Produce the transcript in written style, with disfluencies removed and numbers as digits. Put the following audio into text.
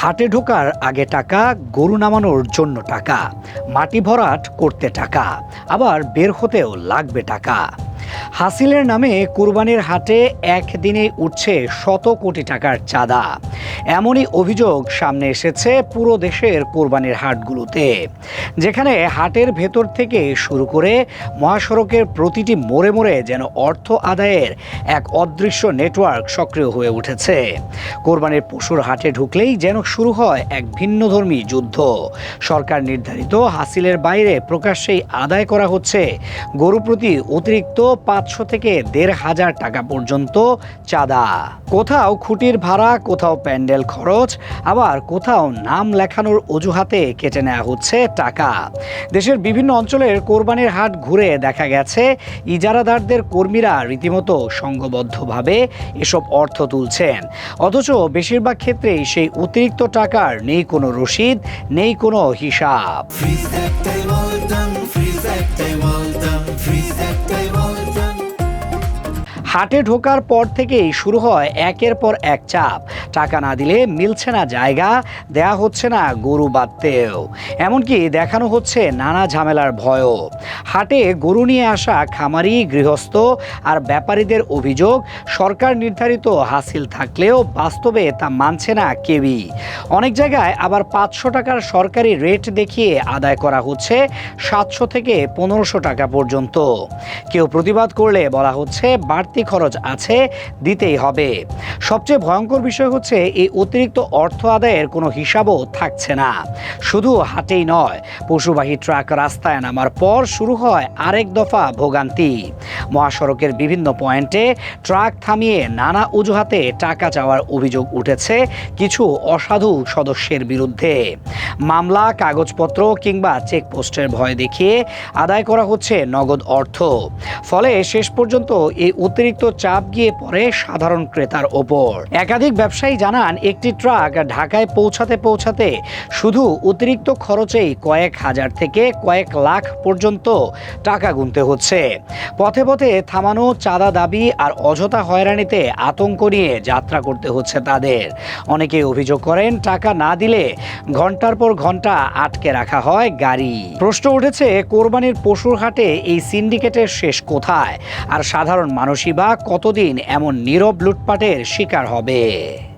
হাটে ঢোকার আগে টাকা, গরু নামানোর জন্য টাকা, মাটি ভরাট করতে টাকা, আবার বের হতেও লাগবে টাকা। হাসিলের নামে কুরবানির হাটে একদিনে উঠছে শত কোটি টাকার চাঁদা। এমনই অভিযোগ সামনে এসেছে পুরো দেশের কুরবানির হাটগুলোতে, যেখানে হাটের ভেতর থেকে শুরু করে মহাসড়কের প্রতিটি মোড়ে মোড়ে যেন অর্থ আদায়ের এক অদৃশ্য নেটওয়ার্ক সক্রিয় হয়ে উঠেছে। কোরবানির পশুর হাটে ঢুকলেই যেন শুরু হয় এক ভিন্নধর্মী যুদ্ধ। সরকার নির্ধারিত হাসিলের বাইরে প্রকাশ্যেই আদায় করা হচ্ছে গরু প্রতি অতিরিক্ত 500 থেকে 1,500 টাকা পর্যন্ত চাঁদা। কোথাও খুঁটির ভাড়া, কোথাও প্যান্ডেল খরচ, আবার কোথাও নাম লেখানোর অজুহাতে কেটে নেওয়া হচ্ছে টাকা। দেশের বিভিন্ন অঞ্চলের কোরবানির হাট ঘুরে দেখা গেছে ইজারাদারদের কর্মীরা রীতিমতো সংঘবদ্ধভাবে এসব অর্থ তুলছেন, অথচ বেশিরভাগ ক্ষেত্রেই সেই অতিরিক্ত টাকার নেই কোনো রসিদ, নেই কোনো হিসাব। হাটে ঢোকার পর থেকেই শুরু হয় একের পর এক চাপ। টাকা না দিলে মিলছে না জায়গা, দেয়া হচ্ছে না গরু বাঁধতেও, এমনকি দেখানো হচ্ছে নানা ঝামেলার ভয়ও। হাটে গরু নিয়ে আসা খামারি, গৃহস্থ আর ব্যাপারীদের অভিযোগ, সরকার নির্ধারিত হাসিল থাকলেও বাস্তবে তা মানছে না কেউই। অনেক জায়গায় আবার 500 টাকার সরকারি রেট দেখিয়ে আদায় করা হচ্ছে 700 থেকে 1500 টাকা পর্যন্ত। কেউ প্রতিবাদ করলে বলা হচ্ছে বাড়তি খরচ আছে, দিতেই হবে। সবচেয়ে ভয়ঙ্কর বিষয় হচ্ছে এই অতিরিক্ত অর্থ আদায়ের কোনো হিসাবও থাকছে না। শুধু হাটেই নয়, পশুবাহী ট্রাক রাস্তায় নামার পর শুরু হয় আরেক দফা ভোগান্তি। মহাসড়কের বিভিন্ন পয়েন্টে ট্রাক থামিয়ে নানা অজুহাতে টাকা চাওয়ার অভিযোগ উঠেছে কিছু অসাধু সদস্যের বিরুদ্ধে। মামলা, কাগজপত্র কিংবা চেকপোস্টের ভয় দেখিয়ে আদায় করা হচ্ছে নগদ অর্থ। ফলে শেষ পর্যন্ত এই অতিরিক্ত চাপ গিয়ে পড়ে সাধারণ ক্রেতার ওপর। একাধিক ব্যবসায়ী জানান, একটি ট্রাক ঢাকায় পৌঁছাতে পৌঁছাতে শুধু অতিরিক্ত খরচেই কয়েক হাজার থেকে কয়েক লাখ পর্যন্ত টাকা গুনতে হচ্ছে। পথে পথে থামানো, চাঁদা দাবি আর অযথা হয়রানিতে আতঙ্ক নিয়ে যাত্রা করতে হচ্ছে তাদের। অনেকেই অভিযোগ করেন, টাকা না দিলে ঘন্টার পর ঘন্টা আটকে রাখা হয় গাড়ি। প্রশ্ন উঠেছে, কোরবানির পশুর হাটে এই সিন্ডিকেটের শেষ কোথায়? আর সাধারণ মানুষই বা কতদিন এমন নীরব লুটপাটের শিকার হবে?